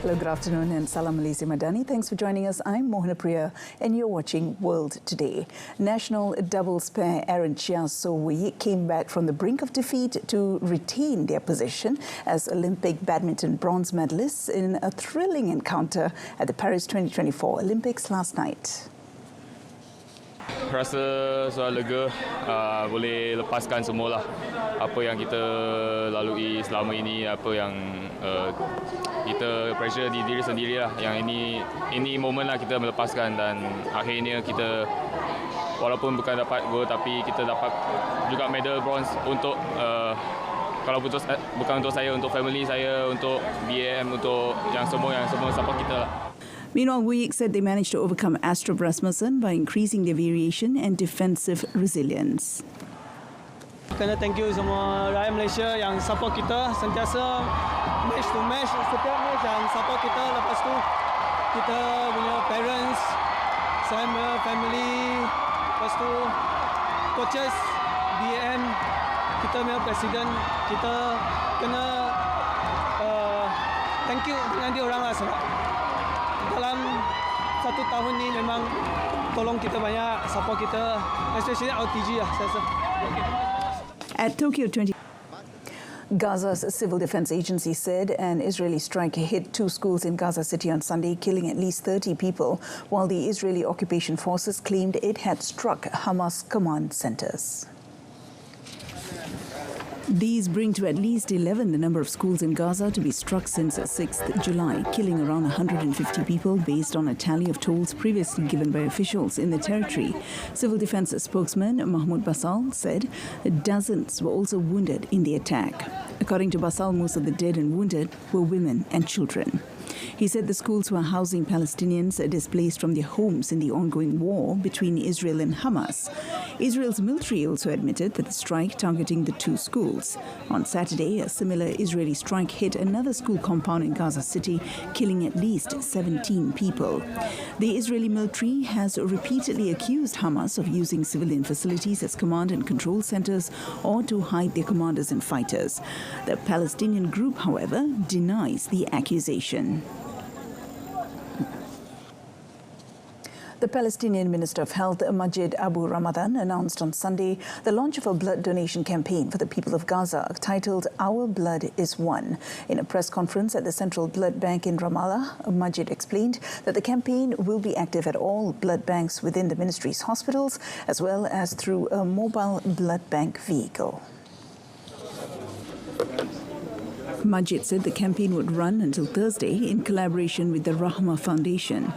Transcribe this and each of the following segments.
Hello, good afternoon and Salam Malaysia Madani. Thanks for joining us. I'm Mohana Priya and you're watching World Today. National doubles pair Aaron Chia Sowi came back from the brink of defeat to retain their position as Olympic badminton bronze medalists in a thrilling encounter at the Paris 2024 Olympics last night. Rasa soal lega boleh lepaskan semualah apa yang kita lalui selama ini, apa yang kita pressure di diri sendirilah. Yang ini momen lah kita melepaskan dan akhirnya kita walaupun bukan dapat gol tapi kita dapat juga medal bronze untuk kalau bukan untuk saya, untuk family saya, untuk BAM, untuk yang semua support kita lah. Meanwhile, Wuyik said they managed to overcome Astrup Rasmussen by increasing their variation and defensive resilience. Kena thank you semua rakyat Malaysia yang support kita sentiasa match to match, setiap match yang support kita. Lepas tu kita punya parents, saya punya family, lepas tu coaches, BM, kita punya presiden, kita kena thank you dengan dia orang lah sebab dalam 1 tahun ni memang tolong kita banyak, support kita, especially RTG lah saya rasa. At Tokyo 20, Gaza's Civil Defense Agency said an Israeli strike hit 2 schools in Gaza City on Sunday, killing at least 30 people, while the Israeli occupation forces claimed it had struck Hamas command centers. These bring to at least 11 the number of schools in Gaza to be struck since 6th July, killing around 150 people based on a tally of tolls previously given by officials in the territory. Civil Defense spokesman Mahmoud Basal said dozens were also wounded in the attack. According to Basal, most of the dead and wounded were women and children. He said the schools were housing Palestinians displaced from their homes in the ongoing war between Israel and Hamas. Israel's military also admitted that the strike targeting the 2 schools. On Saturday, a similar Israeli strike hit another school compound in Gaza City, killing at least 17 people. The Israeli military has repeatedly accused Hamas of using civilian facilities as command and control centers or to hide their commanders and fighters. The Palestinian group, however, denies the accusation. The Palestinian Minister of Health, Majid Abu Ramadan, announced on Sunday the launch of a blood donation campaign for the people of Gaza titled Our Blood is One. In a press conference at the Central Blood Bank in Ramallah, Majid explained that the campaign will be active at all blood banks within the ministry's hospitals, as well as through a mobile blood bank vehicle. Majid said the campaign would run until Thursday in collaboration with the Rahma Foundation.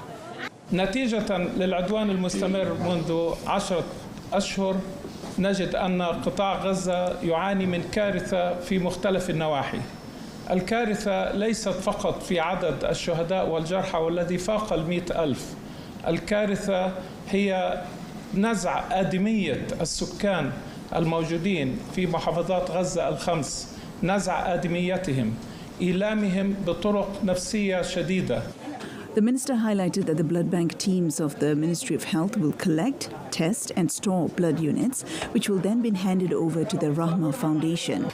نتيجة للعدوان المستمر منذ 10 أشهر نجد أن قطاع غزة يعاني من كارثة في مختلف النواحي. الكارثة ليست فقط في عدد الشهداء والجرحى والذي فاق 100,000. الكارثة هي نزع آدمية السكان الموجودين في محافظات غزة ال5، نزع آدميتهم، إيلامهم بطرق نفسية شديدة. The minister highlighted that the blood bank teams of the Ministry of Health will collect, test and store blood units, which will then be handed over to the Rahma Foundation.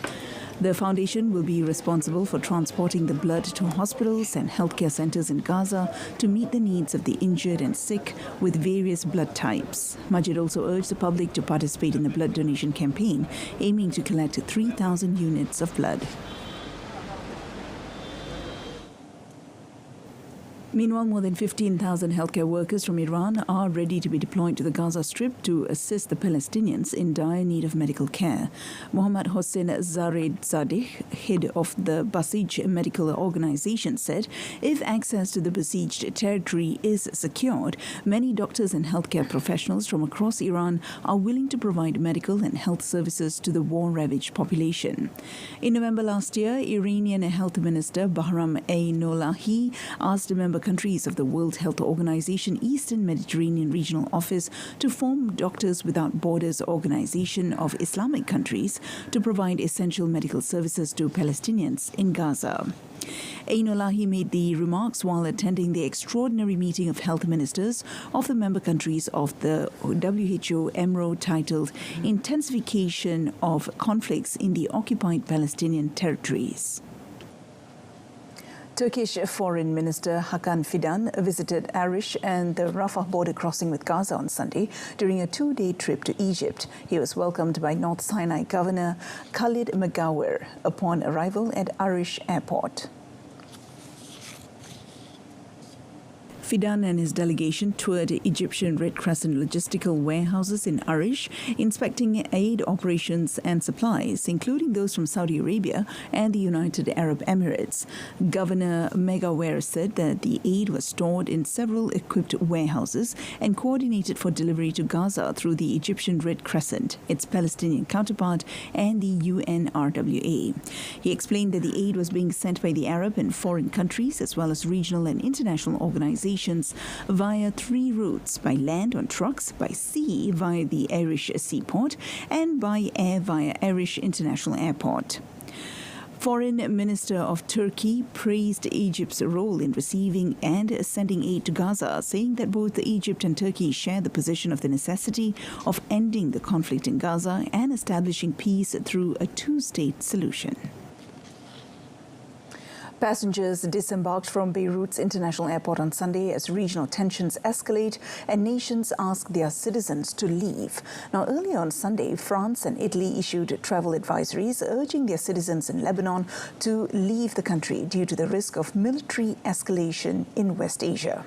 The foundation will be responsible for transporting the blood to hospitals and healthcare centers in Gaza to meet the needs of the injured and sick with various blood types. Majid also urged the public to participate in the blood donation campaign, aiming to collect 3,000 units of blood. Meanwhile, more than 15,000 healthcare workers from Iran are ready to be deployed to the Gaza Strip to assist the Palestinians in dire need of medical care. Mohammad Hossein Zared Zadeh, head of the Basij Medical Organization, said if access to the besieged territory is secured, many doctors and healthcare professionals from across Iran are willing to provide medical and health services to the war-ravaged population. In November last year, Iranian Health Minister Bahram Einolahi asked member countries of the World Health Organization Eastern Mediterranean Regional Office to form Doctors Without Borders Organization of Islamic countries to provide essential medical services to Palestinians in Gaza. Einolahi made the remarks while attending the extraordinary meeting of health ministers of the member countries of the WHO EMRO titled Intensification of Conflicts in the Occupied Palestinian Territories. Turkish Foreign Minister Hakan Fidan visited Arish and the Rafah border crossing with Gaza on Sunday during a 2-day trip to Egypt. He was welcomed by North Sinai Governor Khalid Megawer upon arrival at Arish Airport. Fidan and his delegation toured Egyptian Red Crescent logistical warehouses in Arish, inspecting aid operations and supplies, including those from Saudi Arabia and the United Arab Emirates. Governor Megawer said that the aid was stored in several equipped warehouses and coordinated for delivery to Gaza through the Egyptian Red Crescent, its Palestinian counterpart, and the UNRWA. He explained that the aid was being sent by the Arab and foreign countries, as well as regional and international organizations, via 3 routes: by land on trucks, by sea via the Arish seaport, and by air via Arish International Airport. Foreign Minister of Turkey praised Egypt's role in receiving and sending aid to Gaza, saying that both Egypt and Turkey share the position of the necessity of ending the conflict in Gaza and establishing peace through a 2-state solution. Passengers disembarked from Beirut's international airport on Sunday as regional tensions escalate and nations ask their citizens to leave. Now, earlier on Sunday, France and Italy issued travel advisories urging their citizens in Lebanon to leave the country due to the risk of military escalation in West Asia.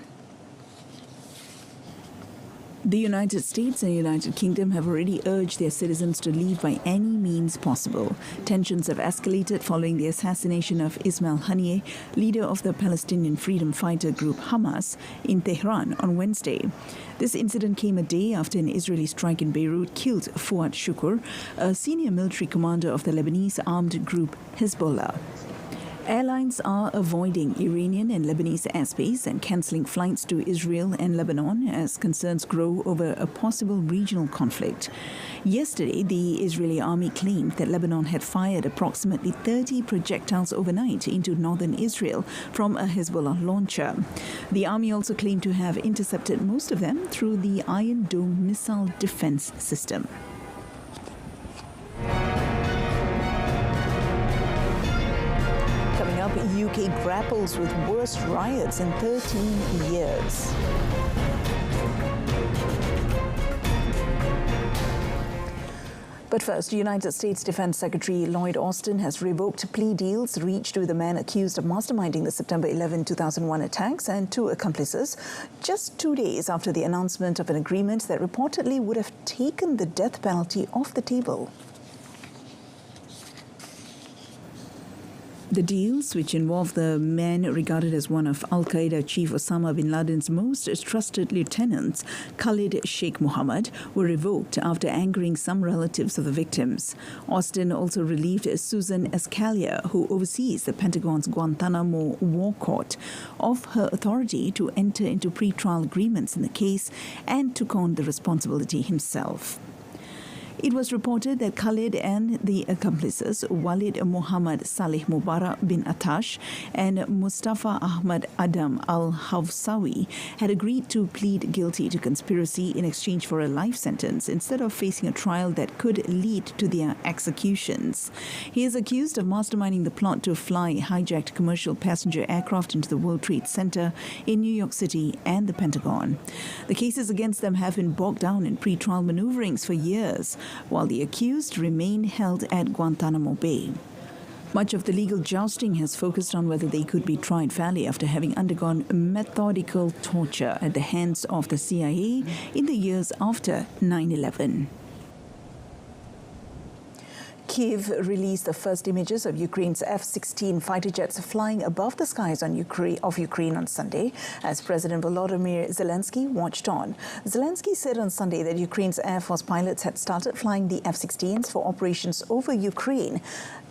The United States and United Kingdom have already urged their citizens to leave by any means possible. Tensions have escalated following the assassination of Ismail Haniyeh, leader of the Palestinian freedom fighter group Hamas, in Tehran on Wednesday. This incident came a day after an Israeli strike in Beirut killed Fuad Shukr, a senior military commander of the Lebanese armed group Hezbollah. Airlines are avoiding Iranian and Lebanese airspace and cancelling flights to Israel and Lebanon as concerns grow over a possible regional conflict. Yesterday, the Israeli army claimed that Lebanon had fired approximately 30 projectiles overnight into northern Israel from a Hezbollah launcher. The army also claimed to have intercepted most of them through the Iron Dome missile defense system. UK grapples with worst riots in 13 years. But first, United States Defense Secretary Lloyd Austin has revoked plea deals reached with the man accused of masterminding the September 11, 2001 attacks and 2 accomplices, just 2 days after the announcement of an agreement that reportedly would have taken the death penalty off the table. The deals, which involve the man regarded as one of Al-Qaeda chief Osama bin Laden's most trusted lieutenants, Khalid Sheikh Mohammed, were revoked after angering some relatives of the victims. Austin also relieved Susan Escalia, who oversees the Pentagon's Guantanamo War Court, of her authority to enter into pre-trial agreements in the case and took on the responsibility himself. It was reported that Khalid and the accomplices, Walid Muhammad Saleh Mubarak bin Atash and Mustafa Ahmad Adam al-Hawsawi, had agreed to plead guilty to conspiracy in exchange for a life sentence instead of facing a trial that could lead to their executions. He is accused of masterminding the plot to fly hijacked commercial passenger aircraft into the World Trade Center in New York City and the Pentagon. The cases against them have been bogged down in pre-trial maneuverings for years, while the accused remain held at Guantanamo Bay. Much of the legal jousting has focused on whether they could be tried fairly after having undergone methodical torture at the hands of the CIA in the years after 9/11. Kyiv released the first images of Ukraine's F-16 fighter jets flying above the skies of Ukraine on Sunday as President Volodymyr Zelensky watched on. Zelensky said on Sunday that Ukraine's Air Force pilots had started flying the F-16s for operations over Ukraine,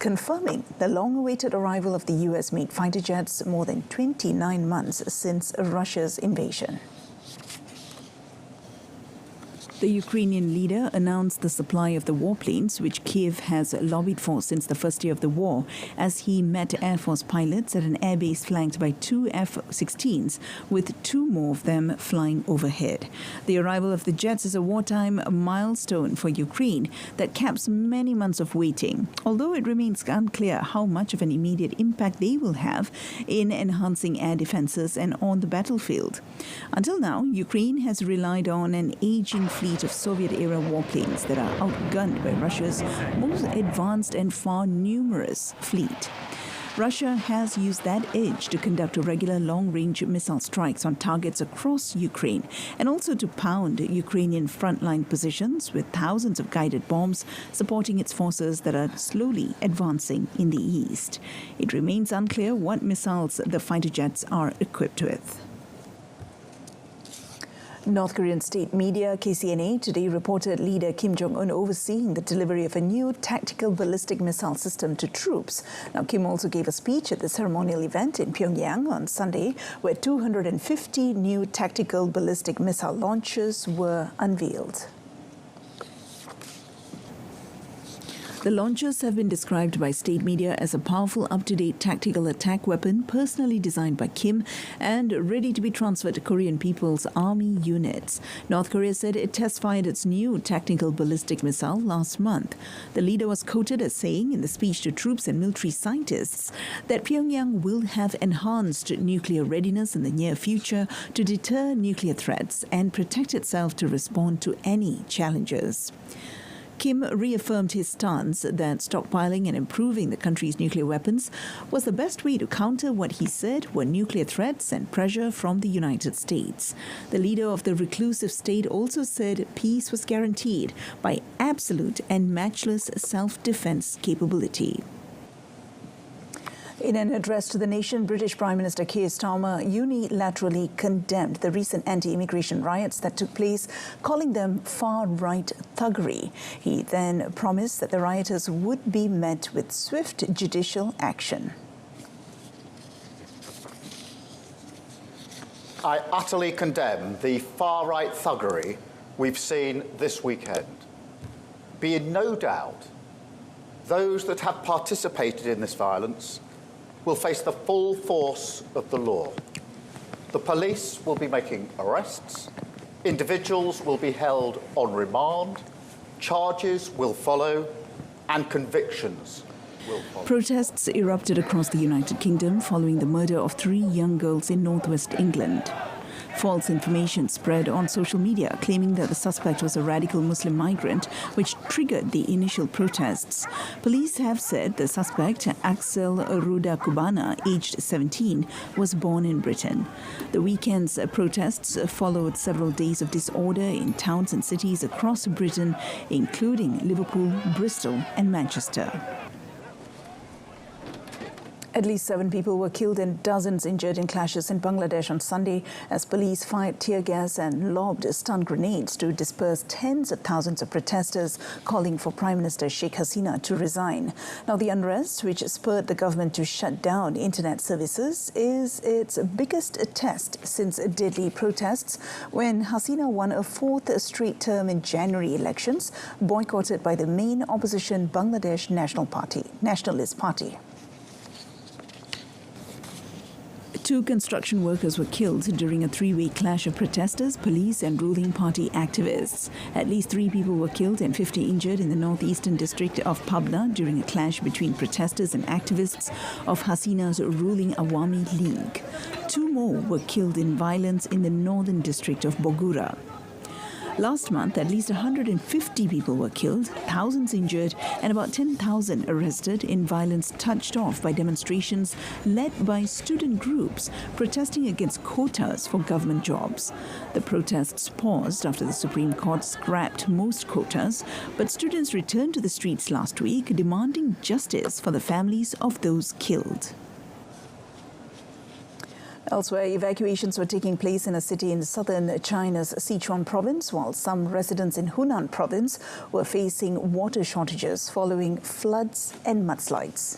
confirming the long-awaited arrival of the US-made fighter jets more than 29 months since Russia's invasion. The Ukrainian leader announced the supply of the warplanes, which Kiev has lobbied for since the first day of the war, as he met Air Force pilots at an airbase flanked by 2 F-16s, with 2 more of them flying overhead. The arrival of the jets is a wartime milestone for Ukraine that caps many months of waiting, although it remains unclear how much of an immediate impact they will have in enhancing air defenses and on the battlefield. Until now, Ukraine has relied on an aging fleet of Soviet-era warplanes that are outgunned by Russia's most advanced and far numerous fleet. Russia has used that edge to conduct regular long-range missile strikes on targets across Ukraine and also to pound Ukrainian frontline positions with thousands of guided bombs supporting its forces that are slowly advancing in the east. It remains unclear what missiles the fighter jets are equipped with. North Korean state media KCNA today reported leader Kim Jong-un overseeing the delivery of a new tactical ballistic missile system to troops. Now, Kim also gave a speech at the ceremonial event in Pyongyang on Sunday, where 250 new tactical ballistic missile launchers were unveiled. The launchers have been described by state media as a powerful, up-to-date tactical attack weapon personally designed by Kim and ready to be transferred to Korean People's Army units. North Korea said it test-fired its new tactical ballistic missile last month. The leader was quoted as saying in the speech to troops and military scientists that Pyongyang will have enhanced nuclear readiness in the near future to deter nuclear threats and protect itself to respond to any challenges. Kim reaffirmed his stance that stockpiling and improving the country's nuclear weapons was the best way to counter what he said were nuclear threats and pressure from the United States. The leader of the reclusive state also said peace was guaranteed by absolute and matchless self-defense capability. In an address to the nation, British Prime Minister Keir Starmer unilaterally condemned the recent anti-immigration riots that took place, calling them far-right thuggery. He then promised that the rioters would be met with swift judicial action. I utterly condemn the far-right thuggery we've seen this weekend. Be in no doubt, those that have participated in this violence will face the full force of the law. The police will be making arrests, individuals will be held on remand, charges will follow, and convictions will follow. Protests erupted across the United Kingdom following the murder of 3 young girls in northwest England. False information spread on social media claiming that the suspect was a radical Muslim migrant, which triggered the initial protests. Police have said the suspect, Axel Ruda Kubana, aged 17, was born in Britain. The weekend's protests followed several days of disorder in towns and cities across Britain, including Liverpool, Bristol and Manchester. At least 7 people were killed and dozens injured in clashes in Bangladesh on Sunday as police fired tear gas and lobbed stun grenades to disperse tens of thousands of protesters calling for Prime Minister Sheikh Hasina to resign. Now, the unrest, which spurred the government to shut down internet services, is its biggest test since deadly protests when Hasina won a 4th straight term in January elections, boycotted by the main opposition Bangladesh Nationalist Party. 2 construction workers were killed during a 3-way clash of protesters, police and ruling party activists. At least 3 people were killed and 50 injured in the northeastern district of Pabna during a clash between protesters and activists of Hasina's ruling Awami League. 2 more were killed in violence in the northern district of Bogura. Last month, at least 150 people were killed, thousands injured, and about 10,000 arrested in violence touched off by demonstrations led by student groups protesting against quotas for government jobs. The protests paused after the Supreme Court scrapped most quotas, but students returned to the streets last week demanding justice for the families of those killed. Elsewhere, evacuations were taking place in a city in southern China's Sichuan province, while some residents in Hunan province were facing water shortages following floods and mudslides.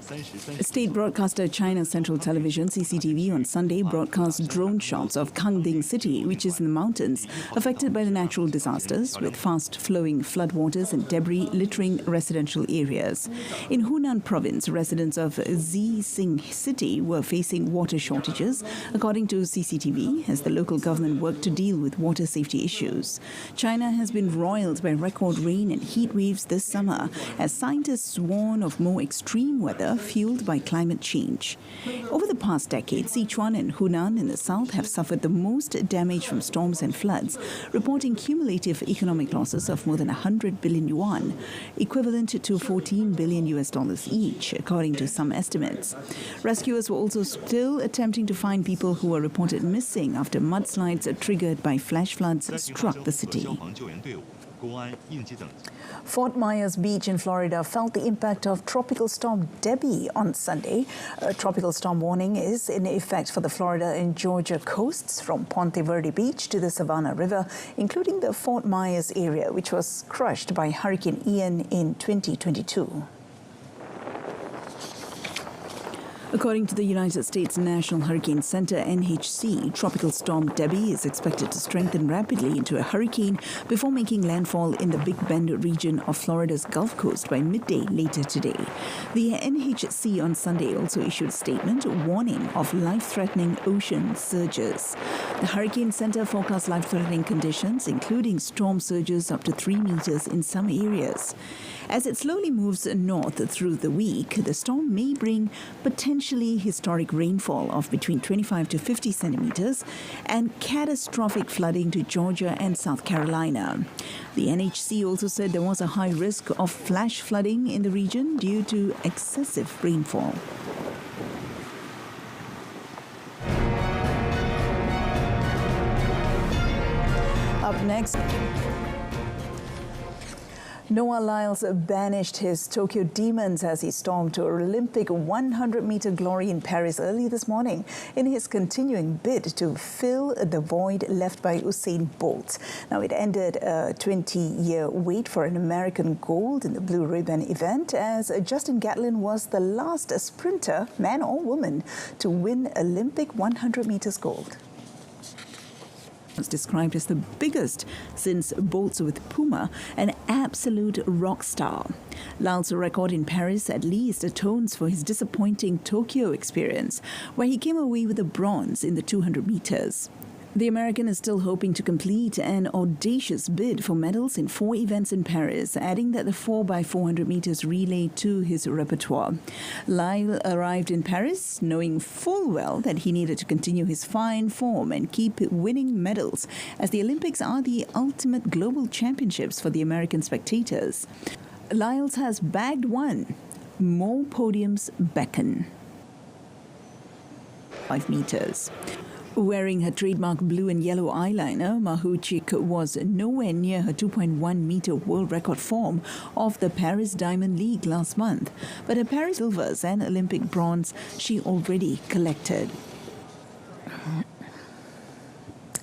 State broadcaster China Central Television (CCTV) on Sunday broadcast drone shots of Kangding City, which is in the mountains, affected by the natural disasters, with fast-flowing floodwaters and debris littering residential areas. In Hunan Province, residents of Zixing City were facing water shortages, according to CCTV, as the local government worked to deal with water safety issues. China has been roiled by record rain and heat waves this summer, as scientists warn of more extreme weather fueled by climate change. Over the past decade, Sichuan and Hunan in the south have suffered the most damage from storms and floods, reporting cumulative economic losses of more than 100 billion yuan, equivalent to $14 billion each, according to some estimates. Rescuers were also still attempting to find people who were reported missing after mudslides triggered by flash floods struck the city. Fort Myers Beach in Florida felt the impact of Tropical Storm Debbie on Sunday. A tropical storm warning is in effect for the Florida and Georgia coasts from Ponte Verde Beach to the Savannah River, including the Fort Myers area, which was crushed by Hurricane Ian in 2022. According to the United States National Hurricane Center, NHC, Tropical Storm Debbie is expected to strengthen rapidly into a hurricane before making landfall in the Big Bend region of Florida's Gulf Coast by midday later today. The NHC on Sunday also issued a statement warning of life-threatening ocean surges. The Hurricane Center forecast life-threatening conditions, including storm surges up to 3 meters in some areas. As it slowly moves north through the week, the storm may bring potentially historic rainfall of between 25 to 50 centimeters and catastrophic flooding to Georgia and South Carolina. The NHC also said there was a high risk of flash flooding in the region due to excessive rainfall. Up next, Noah Lyles banished his Tokyo demons as he stormed to Olympic 100-meter glory in Paris early this morning in his continuing bid to fill the void left by Usain Bolt. Now, it ended a 20-year wait for an American gold in the blue ribbon event, as Justin Gatlin was the last sprinter, man or woman, to win Olympic 100 meters gold. Was described as the biggest since Bolt's with Puma, an absolute rock star. Lyle's record in Paris at least atones for his disappointing Tokyo experience, where he came away with a bronze in the 200 meters. The American is still hoping to complete an audacious bid for medals in 4 events in Paris, adding that the 4x400 meters relay to his repertoire. Lyle arrived in Paris knowing full well that he needed to continue his fine form and keep winning medals, as the Olympics are the ultimate global championships for the American spectators. Lyles has bagged one. More podiums beckon. 5 meters. Wearing her trademark blue and yellow eyeliner, Mahuchik was nowhere near her 2.1-meter world record form of the Paris Diamond League last month, but her Paris silvers and Olympic bronze she already collected.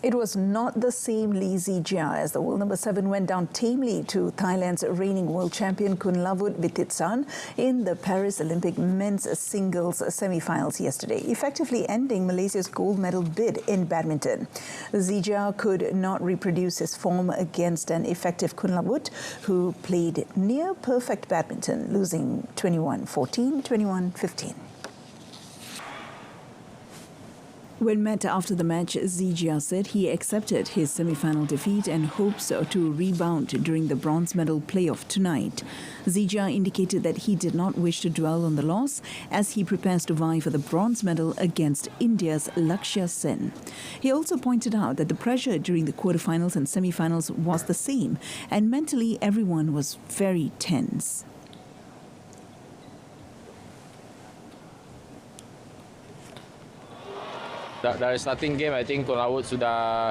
It was not the same Lee Zijia as the world number 7 went down tamely to Thailand's reigning world champion Kunlavut Vititsan in the Paris Olympic men's singles semi-finals yesterday, effectively ending Malaysia's gold medal bid in badminton. Zijia could not reproduce his form against an effective Kunlavut, who played near-perfect badminton, losing 21-14, 21-15. When met after the match, Zijia said he accepted his semi-final defeat and hopes to rebound during the bronze medal playoff tonight. Zijia indicated that he did not wish to dwell on the loss as he prepares to vie for the bronze medal against India's Lakshya Sen. He also pointed out that the pressure during the quarterfinals and semi-finals was the same, and mentally everyone was very tense. Dari starting game, I think Kunlavut sudah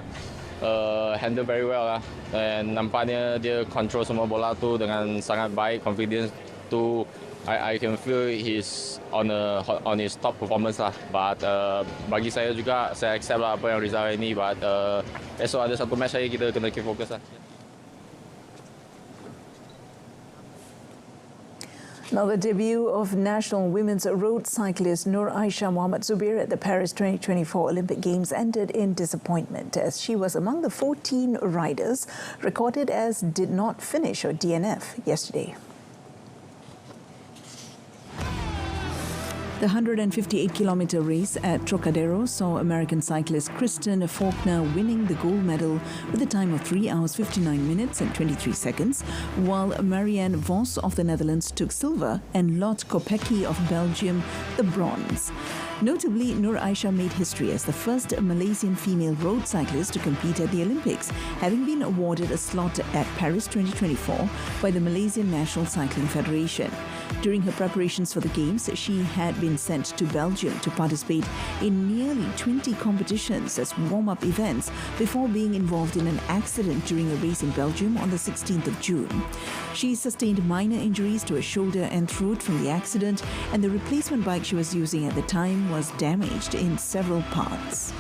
handle very well lah. Dan nampaknya dia control semua bola tu dengan sangat baik, confidence tu. I can feel he's on his top performance lah. But bagi saya juga, saya accept lah apa yang result ini. But esok ada satu match lagi, kita kena keep fokus lah. Now, the debut of national women's road cyclist Nur Aisha Mohammed Zubair at the Paris 2024 Olympic Games ended in disappointment, as she was among the 14 riders recorded as did not finish, or DNF, yesterday. The 158-kilometre race at Trocadero saw American cyclist Kristen Faulkner winning the gold medal with a time of 3 hours 59 minutes and 23 seconds, while Marianne Vos of the Netherlands took silver and Lot Kopecky of Belgium the bronze. Notably, Nur Aisha made history as the first Malaysian female road cyclist to compete at the Olympics, having been awarded a slot at Paris 2024 by the Malaysian National Cycling Federation. During her preparations for the Games, she had been sent to Belgium to participate in nearly 20 competitions as warm-up events before being involved in an accident during a race in Belgium on the 16th of June. She sustained minor injuries to her shoulder and throat from the accident, and the replacement bike she was using at the time was damaged in several parts.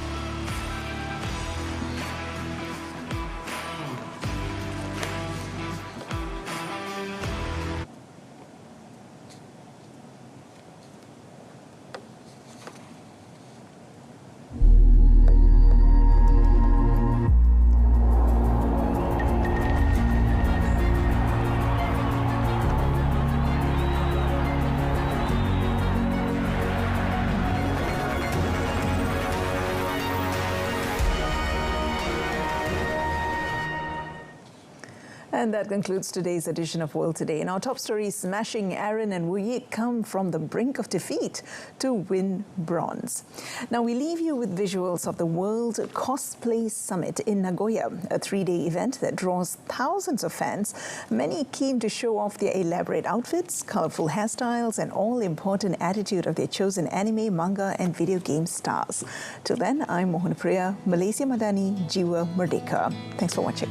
And that concludes today's edition of World Today. In our top stories, smashing Aaron and Wu Yik come from the brink of defeat to win bronze. Now we leave you with visuals of the World Cosplay Summit in Nagoya, a 3-day event that draws thousands of fans, many keen to show off their elaborate outfits, colorful hairstyles, and all-important attitude of their chosen anime, manga, and video game stars. Till then, I'm Mohan Priya, Malaysia Madani, Jiwa Merdeka. Thanks for watching.